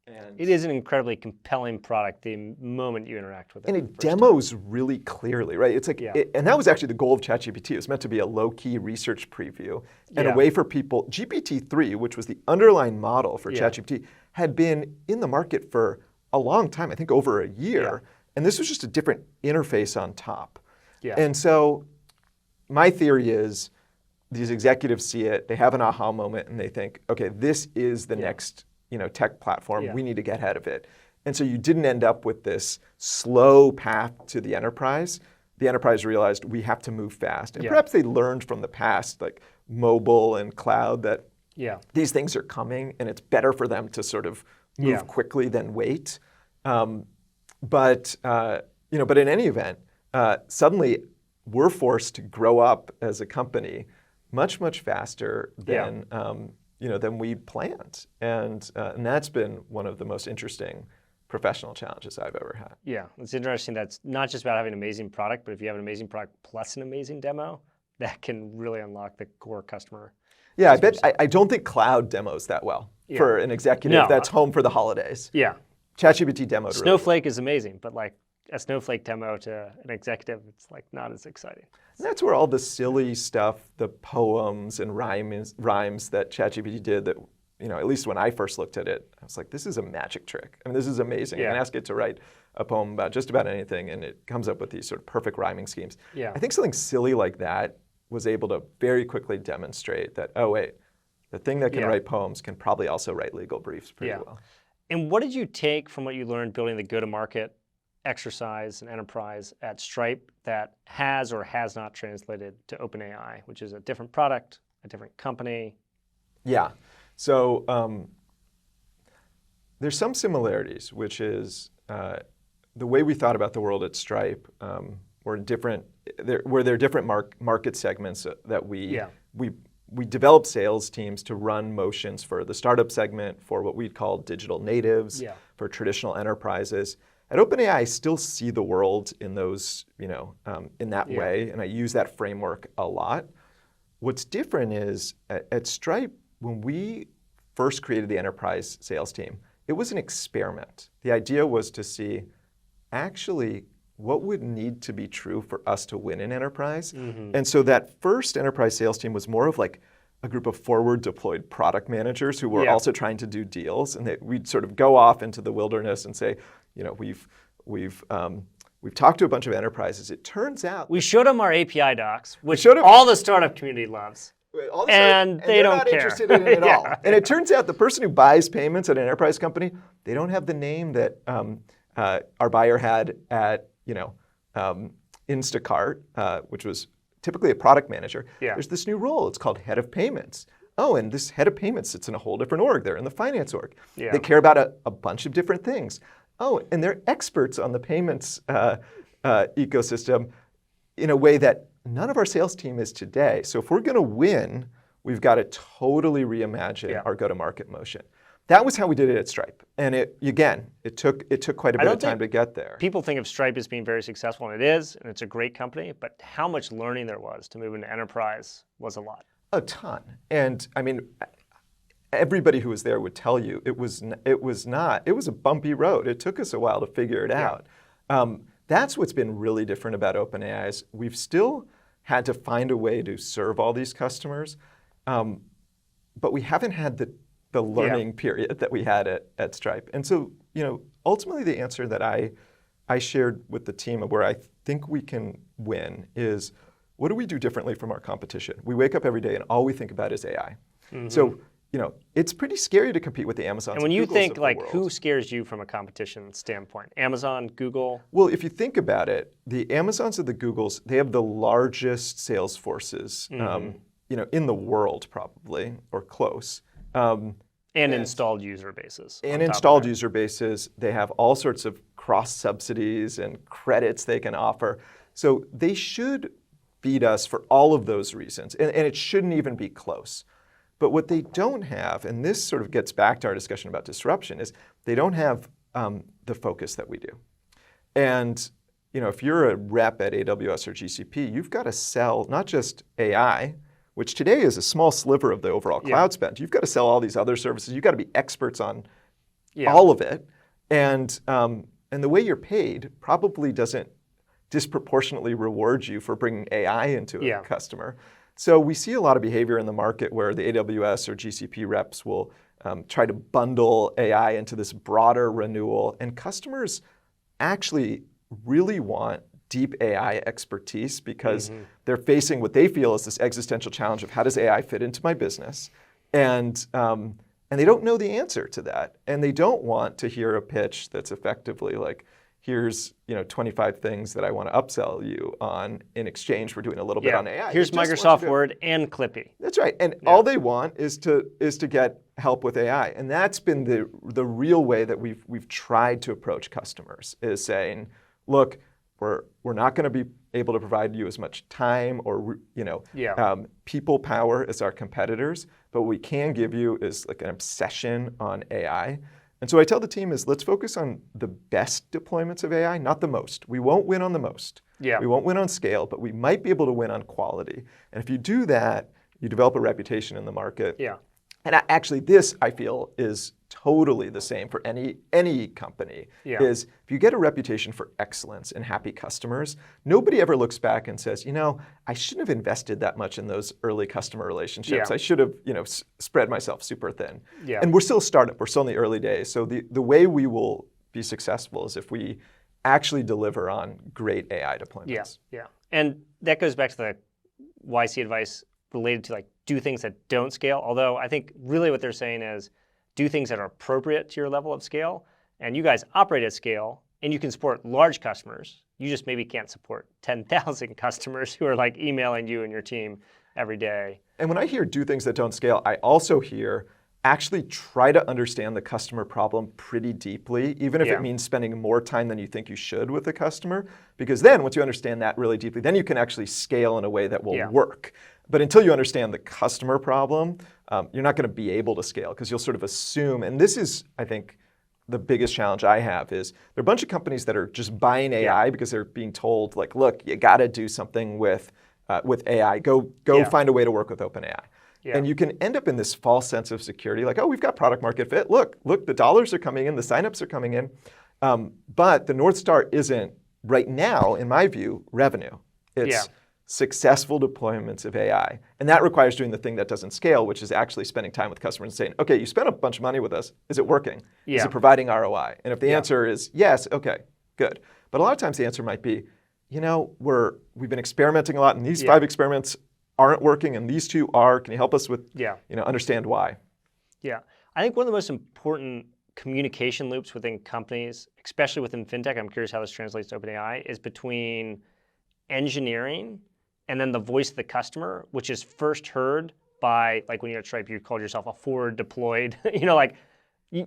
[SPEAKER 6] and
[SPEAKER 1] It is an incredibly compelling product the moment you interact with it.
[SPEAKER 6] and
[SPEAKER 1] for the
[SPEAKER 6] it
[SPEAKER 1] first time.
[SPEAKER 6] demos really clearly, right? It's like,
[SPEAKER 1] Yeah.
[SPEAKER 6] and that was actually the goal of ChatGPT. It was meant to be a low-key research preview and
[SPEAKER 1] Yeah.
[SPEAKER 6] a way for people. GPT-3, which was the underlying model for
[SPEAKER 1] Yeah.
[SPEAKER 6] ChatGPT, had been in the market for a long time, I think over a year.
[SPEAKER 1] Yeah.
[SPEAKER 6] And this was just a different interface on top.
[SPEAKER 1] Yeah.
[SPEAKER 6] And so my theory is these executives see it, they have an aha moment, and they think, okay, this is the next tech platform.
[SPEAKER 1] Yeah.
[SPEAKER 6] We need to get ahead of it. And so you didn't end up with this slow path to the enterprise. The enterprise realized we have to move fast. And
[SPEAKER 1] Yeah.
[SPEAKER 6] perhaps they learned from the past, like mobile and cloud, that
[SPEAKER 1] Yeah.
[SPEAKER 6] these things are coming, and it's better for them to sort of move
[SPEAKER 1] Yeah.
[SPEAKER 6] quickly than wait. But in any event, suddenly we're forced to grow up as a company much, much faster than than we planned, and that's been one of the most interesting professional challenges I've ever had.
[SPEAKER 1] Yeah, it's interesting. That's not just about having an amazing product, but if you have an amazing product plus an amazing demo, that can really unlock the core customer.
[SPEAKER 6] Yeah, I don't think cloud demos that well for an executive
[SPEAKER 1] No.
[SPEAKER 6] that's home for the holidays.
[SPEAKER 1] Yeah,
[SPEAKER 6] ChatGPT demoed really
[SPEAKER 1] Snowflake is amazing, but like a Snowflake demo to an executive, it's like not as exciting.
[SPEAKER 6] And that's where all the silly stuff, the poems and rhymes that ChatGPT did that, at least when I first looked at it, I was like, this is a magic trick. I mean, this is amazing.
[SPEAKER 1] Yeah.
[SPEAKER 6] I can ask it to write a poem about just about anything, and it comes up with these sort of perfect rhyming schemes.
[SPEAKER 1] Yeah.
[SPEAKER 6] I think something silly like that was able to very quickly demonstrate that, oh, wait, the thing that can
[SPEAKER 1] Yeah.
[SPEAKER 6] write poems can probably also write legal briefs pretty well.
[SPEAKER 1] And what did you take from what you learned building the go-to-market exercise and enterprise at Stripe that has or has not translated to OpenAI, which is a different product, a different company?
[SPEAKER 6] Yeah. So there's some similarities, which is the way we thought about the world at Stripe were different. There are different market segments that we developed sales teams to run motions for the startup segment, for what we'd call digital natives, for traditional enterprises. At OpenAI, I still see the world in those, in that way, and I use that framework a lot. What's different is at Stripe, when we first created the enterprise sales team, it was an experiment. The idea was to see actually what would need to be true for us to win in enterprise. And so that first enterprise sales team was more of like a group of forward deployed product managers who were also trying to do deals. And we'd sort of go off into the wilderness and say, we've talked to a bunch of enterprises. It turns out
[SPEAKER 1] we showed them our API docs, which all the startup community loves. And they don't
[SPEAKER 6] not
[SPEAKER 1] care.
[SPEAKER 6] Interested in it at all. And it turns out the person who buys payments at an enterprise company, they don't have the name that our buyer had at Instacart, which was typically a product manager. There's this new role. It's called head of payments. Oh, and this head of payments sits in a whole different org. They're in the finance org. They care about a bunch of different things. Oh, and they're experts on the payments ecosystem in a way that none of our sales team is today. So if we're going to win, we've got to totally reimagine our go-to-market motion. That was how we did it at Stripe. And it took quite a bit of time to get there.
[SPEAKER 1] People think of Stripe as being very successful, and it is, and it's a great company, but how much learning there was to move into enterprise was a lot.
[SPEAKER 6] A ton. And I mean, everybody who was there would tell you it was a bumpy road. It took us a while to figure it out. That's what's been really different about OpenAI is we've still had to find a way to serve all these customers, but we haven't had the learning period that we had at Stripe. And so, ultimately the answer that I shared with the team of where I think we can win is, what do we do differently from our competition? We wake up every day and all we think about is AI. So, it's pretty scary to compete with the Amazons
[SPEAKER 1] and when
[SPEAKER 6] and
[SPEAKER 1] you
[SPEAKER 6] Googles
[SPEAKER 1] think
[SPEAKER 6] of the
[SPEAKER 1] like
[SPEAKER 6] world.
[SPEAKER 1] who scares you from a competition standpoint? Amazon, Google?
[SPEAKER 6] Well, if you think about it, the Amazons and the Googles, they have the largest sales forces, in the world probably, or close.
[SPEAKER 1] And installed user bases.
[SPEAKER 6] And installed user bases. They have all sorts of cross subsidies and credits they can offer. So they should beat us for all of those reasons. And it shouldn't even be close. But what they don't have, and this sort of gets back to our discussion about disruption, is they don't have the focus that we do. And if you're a rep at AWS or GCP, you've got to sell not just AI, which today is a small sliver of the overall cloud spend. You've got to sell all these other services. You've got to be experts on all of it. And the way you're paid probably doesn't disproportionately reward you for bringing AI into a customer. So we see a lot of behavior in the market where the AWS or GCP reps will try to bundle AI into this broader renewal. And customers actually really want deep AI expertise because they're facing what they feel is this existential challenge of how does AI fit into my business? And they don't know the answer to that. And they don't want to hear a pitch that's effectively like, here's 25 things that I want to upsell you on in exchange for doing a little bit on AI.
[SPEAKER 1] Here's Microsoft Word and Clippy.
[SPEAKER 6] That's right. And all they want is to get help with AI. And that's been the real way that we've tried to approach customers, is saying, look, we're not going to be able to provide you as much time or people power as our competitors, but what we can give you is like an obsession on AI. And so I tell the team is let's focus on the best deployments of AI, not the most. We won't win on the most. We won't win on scale, but we might be able to win on quality. And if you do that, you develop a reputation in the market. And actually this, I feel, is totally the same for any company, is if you get a reputation for excellence and happy customers, nobody ever looks back and says, I shouldn't have invested that much in those early customer relationships. I should have, spread myself super thin. And we're still a startup. We're still in the early days. So the way we will be successful is if we actually deliver on great AI deployments.
[SPEAKER 1] And that goes back to the YC advice related to like do things that don't scale. Although I think really what they're saying is do things that are appropriate to your level of scale. And you guys operate at scale, and you can support large customers. You just maybe can't support 10,000 customers who are like emailing you and your team every day.
[SPEAKER 6] And when I hear do things that don't scale, I also hear actually try to understand the customer problem pretty deeply, even if it means spending more time than you think you should with the customer. Because then once you understand that really deeply, then you can actually scale in a way that will work. But until you understand the customer problem, you're not going to be able to scale because you'll sort of assume, and this is, I think, the biggest challenge I have is there are a bunch of companies that are just buying AI because they're being told, like, look, you got to do something with AI. Go find a way to work with OpenAI. And you can end up in this false sense of security, like, oh, we've got product market fit. Look, the dollars are coming in, the signups are coming in. But the North Star isn't, right now, in my view, revenue. It's successful deployments of AI. And that requires doing the thing that doesn't scale, which is actually spending time with customers and saying, okay, you spent a bunch of money with us. Is it working? Is it providing ROI? And if the answer is yes, okay, good. But a lot of times the answer might be, you know, we've been experimenting a lot, and these 5 experiments aren't working, and these 2 are. Can you help us with, understand why?
[SPEAKER 1] Yeah, I think one of the most important communication loops within companies, especially within fintech, I'm curious how this translates to OpenAI, is between engineering and then the voice of the customer, which is first heard by, like when you're at Stripe, you called yourself a forward deployed,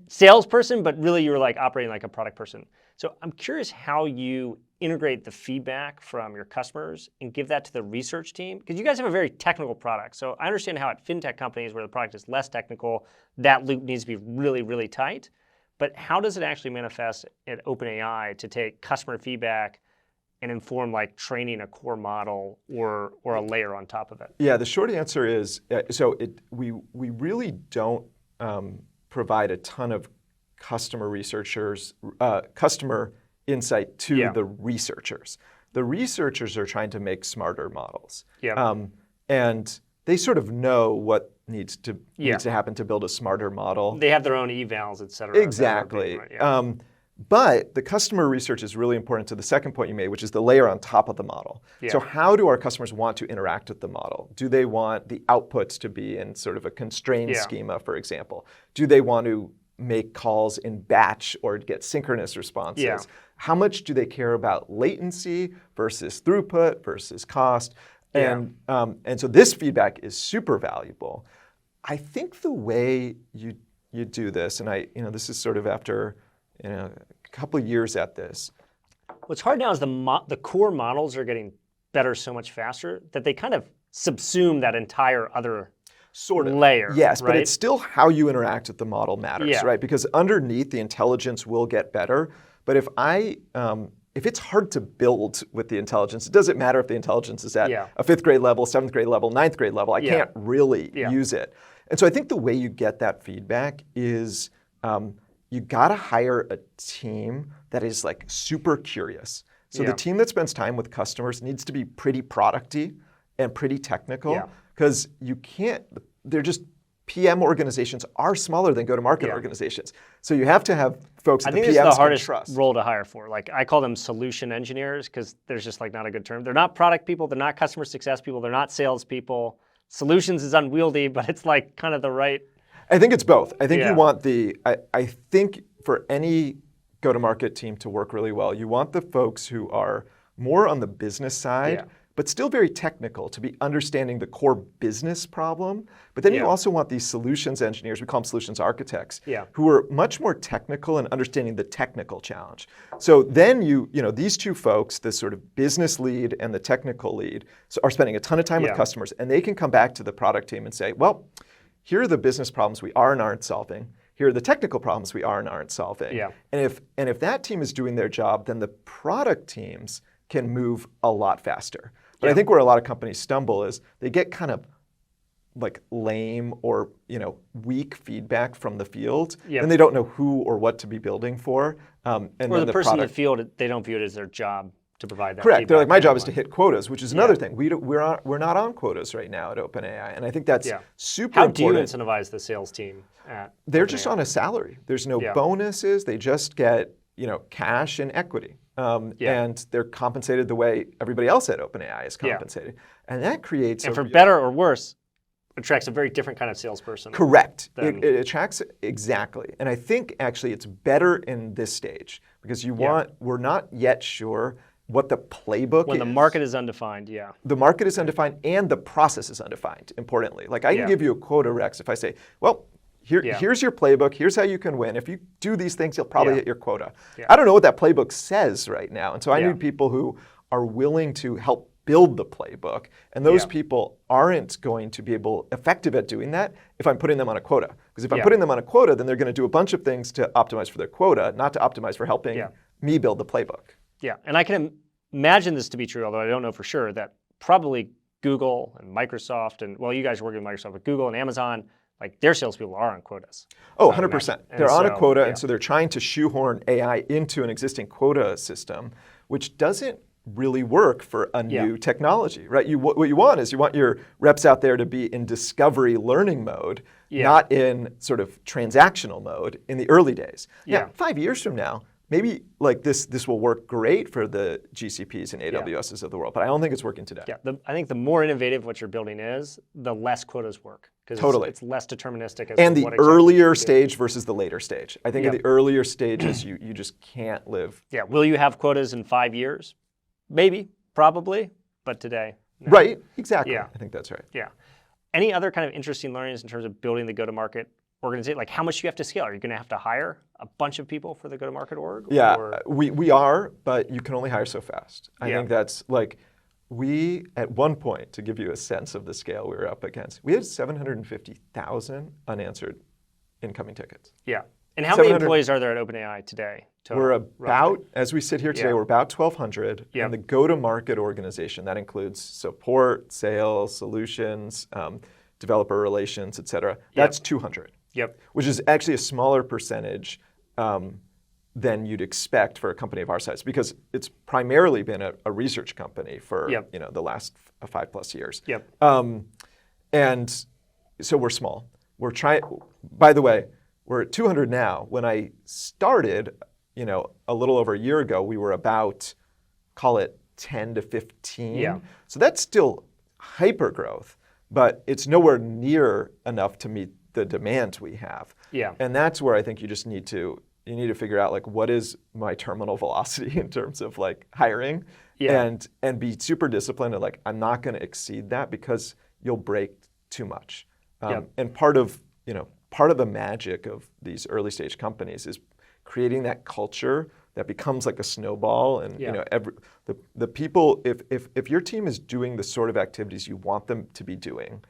[SPEAKER 1] salesperson, but really you were like operating like a product person. So I'm curious how you integrate the feedback from your customers and give that to the research team, because you guys have a very technical product. So I understand how at fintech companies where the product is less technical, that loop needs to be really, really tight. But how does it actually manifest at OpenAI to take customer feedback and inform like training a core model or a layer on top of it?
[SPEAKER 6] Yeah, the short answer is, we really don't provide a ton of customer insight to the researchers. The researchers are trying to make smarter models. And they sort of know what needs to happen to build a smarter model.
[SPEAKER 1] They have their own evals, et cetera.
[SPEAKER 6] Exactly. But the customer research is really important to the second point you made, which is the layer on top of the model. So how do our customers want to interact with the model? Do they want the outputs to be in sort of a constrained schema, for example? Do they want to make calls in batch or get synchronous responses? How much do they care about latency versus throughput versus cost? And so this feedback is super valuable. I think the way you do this, and this is sort of after a couple of years at this.
[SPEAKER 1] What's hard now is the core models are getting better so much faster that they kind of subsume that entire other sort of layer.
[SPEAKER 6] Yes, but it's still how you interact with the model matters, right? Because underneath the intelligence will get better. But if it's hard to build with the intelligence, it doesn't matter if the intelligence is at a 5th grade level, 7th grade level, 9th grade level. I can't really use it. And so I think the way you get that feedback is you gotta hire a team that is like super curious. So the team that spends time with customers needs to be pretty producty and pretty technical, because you can't, they're just, PM organizations are smaller than go-to-market organizations. So you have to have folks that the PMs can trust.
[SPEAKER 1] I think this is the hardest role to hire for. Like I call them solution engineers because there's just like not a good term. They're not product people, they're not customer success people, they're not sales people. Solutions is unwieldy, but it's like kind of the right.
[SPEAKER 6] I think it's both. I think you want I think for any go-to-market team to work really well, you want the folks who are more on the business side, but still very technical to be understanding the core business problem. But then you also want these solutions engineers, we call them solutions architects, who are much more technical and understanding the technical challenge. So then these 2 folks, the sort of business lead and the technical lead, are spending a ton of time with customers, and they can come back to the product team and say, well, here are the business problems we are and aren't solving. Here are the technical problems we are and aren't solving. And if that team is doing their job, then the product teams can move a lot faster. But I think where a lot of companies stumble is they get kind of like lame or weak feedback from the field, and they don't know who or what to be building for.
[SPEAKER 1] And or the person in the field, they don't view it as their job to provide that.
[SPEAKER 6] Correct. They're like, my job is to hit quotas, which is another thing. We're not on quotas right now at OpenAI, and I think that's super important.
[SPEAKER 1] How do you incentivize the sales team at
[SPEAKER 6] They're
[SPEAKER 1] OpenAI?
[SPEAKER 6] Just on a salary. There's no bonuses. They just get cash and equity. And they're compensated the way everybody else at OpenAI is compensated. And that creates
[SPEAKER 1] and for better or worse, attracts a very different kind of salesperson.
[SPEAKER 6] Correct.
[SPEAKER 1] Then-
[SPEAKER 6] It attracts exactly. And I think actually it's better in this stage because we're not yet sure what the playbook
[SPEAKER 1] When
[SPEAKER 6] is.
[SPEAKER 1] the market is undefined, yeah.
[SPEAKER 6] The market is undefined and the process is undefined, importantly. Like I can
[SPEAKER 1] Yeah.
[SPEAKER 6] give you a quota, Rex, if I say, well, here's your playbook, here's how you can win. If you do these things, you'll probably hit your quota.
[SPEAKER 1] Yeah.
[SPEAKER 6] I don't know what that playbook says right now. And so I
[SPEAKER 1] Yeah.
[SPEAKER 6] need people who are willing to help build the playbook. And those people aren't going to be effective at doing that if I'm putting them on a quota. Because if I'm putting them on a quota, then they're going to do a bunch of things to optimize for their quota, not to optimize for helping me build the playbook.
[SPEAKER 1] Yeah, and I can imagine this to be true, although I don't know for sure, that probably Google and Microsoft and, well, you guys are working with Microsoft, but Google and Amazon, like their salespeople are on quotas.
[SPEAKER 6] Oh, 100%. They're on a quota,
[SPEAKER 1] yeah.
[SPEAKER 6] and so they're trying to shoehorn AI into an existing quota system, which doesn't really work for a new technology, right? What you want is you want your reps out there to be in discovery learning mode, not in sort of transactional mode in the early days.
[SPEAKER 1] Yeah.
[SPEAKER 6] Now, 5 years from now, maybe like this will work great for the GCPs and AWSs of the world, but I don't think it's working today.
[SPEAKER 1] Yeah, I think the more innovative what you're building is, the less quotas work. Because it's less deterministic. As
[SPEAKER 6] And
[SPEAKER 1] to
[SPEAKER 6] the
[SPEAKER 1] what exactly
[SPEAKER 6] earlier
[SPEAKER 1] you do.
[SPEAKER 6] stage versus the later stage. I think in the earlier stages, you just can't live.
[SPEAKER 1] Yeah, will you have quotas in 5 years? Maybe, probably, but today. No.
[SPEAKER 6] Right, exactly.
[SPEAKER 1] Yeah.
[SPEAKER 6] I think that's right.
[SPEAKER 1] Yeah. Any other kind of interesting learnings in terms of building the go-to-market organization? Like how much do you have to scale? Are you going to have to hire a bunch of people for the go-to-market org?
[SPEAKER 6] Yeah,
[SPEAKER 1] or?
[SPEAKER 6] we are, but you can only hire so fast. I
[SPEAKER 1] Yeah.
[SPEAKER 6] think that's like, we, at one point, to give you a sense of the scale we were up against, we had 750,000 unanswered incoming tickets.
[SPEAKER 1] Yeah. And how many
[SPEAKER 6] 700
[SPEAKER 1] employees are there at OpenAI today? Total,
[SPEAKER 6] We're
[SPEAKER 1] roughly?
[SPEAKER 6] about, as we sit here today,
[SPEAKER 1] Yeah.
[SPEAKER 6] we're about 1,200.
[SPEAKER 1] Yep.
[SPEAKER 6] And the go-to-market organization, that includes support, sales, solutions, developer relations, et cetera, that's 200.
[SPEAKER 1] Yep.
[SPEAKER 6] Which is actually a smaller percentage than you'd expect for a company of our size, because it's primarily been a research company for the last 5+ years.
[SPEAKER 1] Yep.
[SPEAKER 6] And so we're small. We're trying. By the way, we're at 200 now. When I started, a little over a year ago, we were about, call it 10 to 15.
[SPEAKER 1] Yeah.
[SPEAKER 6] So that's still hyper growth, but it's nowhere near enough to meet the demand we have.
[SPEAKER 1] Yeah.
[SPEAKER 6] And that's where I think you just need to figure out like what is my terminal velocity in terms of like hiring, and be super disciplined and like I'm not going to exceed that because you'll break too much. And part of the magic of these early stage companies is creating that culture that becomes like a snowball, and the people, if your team is doing the sort of activities you want them to be doing,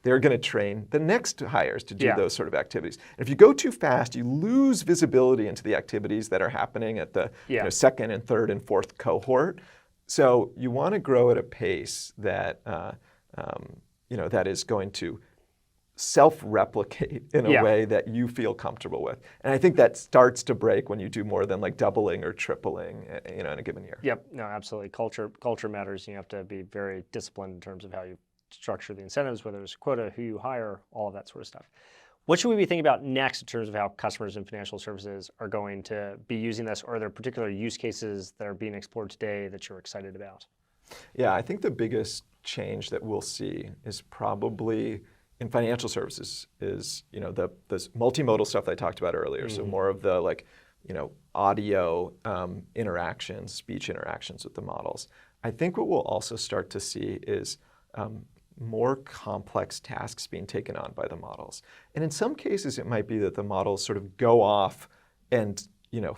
[SPEAKER 6] they're going to train the next hires to do those sort of activities. And if you go too fast, you lose visibility into the activities that are happening at the second and third and fourth cohort. So you want to grow at a pace that that is going to self-replicate in a way that you feel comfortable with. And I think that starts to break when you do more than like doubling or tripling, in a given year.
[SPEAKER 1] Yep. No, absolutely. Culture matters. You have to be very disciplined in terms of how you structure the incentives, whether it's quota, who you hire, all of that sort of stuff. What should we be thinking about next in terms of how customers in financial services are going to be using this? Or are there particular use cases that are being explored today that you're excited about?
[SPEAKER 6] Yeah, I think the biggest change that we'll see is probably in financial services is the multimodal stuff that I talked about earlier. So more of the audio interactions, speech interactions with the models. I think what we'll also start to see is more complex tasks being taken on by the models. And in some cases, it might be that the models sort of go off and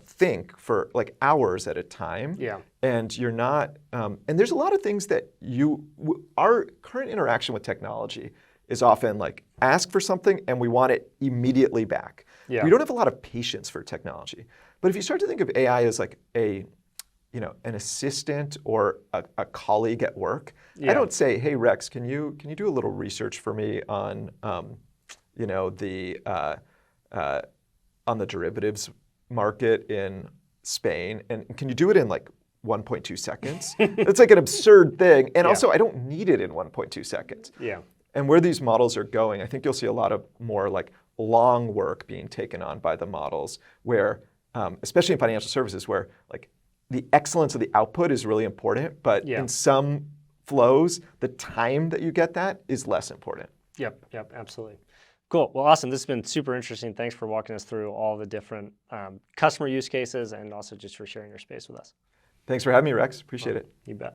[SPEAKER 6] think for like hours at a time.
[SPEAKER 1] Yeah.
[SPEAKER 6] And you're not, and there's a lot of things that our current interaction with technology is often like ask for something and we want it immediately back.
[SPEAKER 1] Yeah.
[SPEAKER 6] We don't have a lot of patience for technology. But if you start to think of AI as like an assistant or a colleague at work, I don't say, hey Rex, can you do a little research for me on on the derivatives market in Spain, and can you do it in like 1.2 seconds? It's like an absurd thing, and also I don't need it in 1.2 seconds.
[SPEAKER 1] Yeah.
[SPEAKER 6] And where these models are going, I think you'll see a lot of more like long work being taken on by the models, where, especially in financial services, where like the excellence of the output is really important, but in some flows, the time that you get that is less important.
[SPEAKER 1] Yep, absolutely. Cool. Well, awesome. This has been super interesting. Thanks for walking us through all the different customer use cases and also just for sharing your space with us.
[SPEAKER 6] Thanks for having me, Rex. Appreciate it.
[SPEAKER 1] You bet.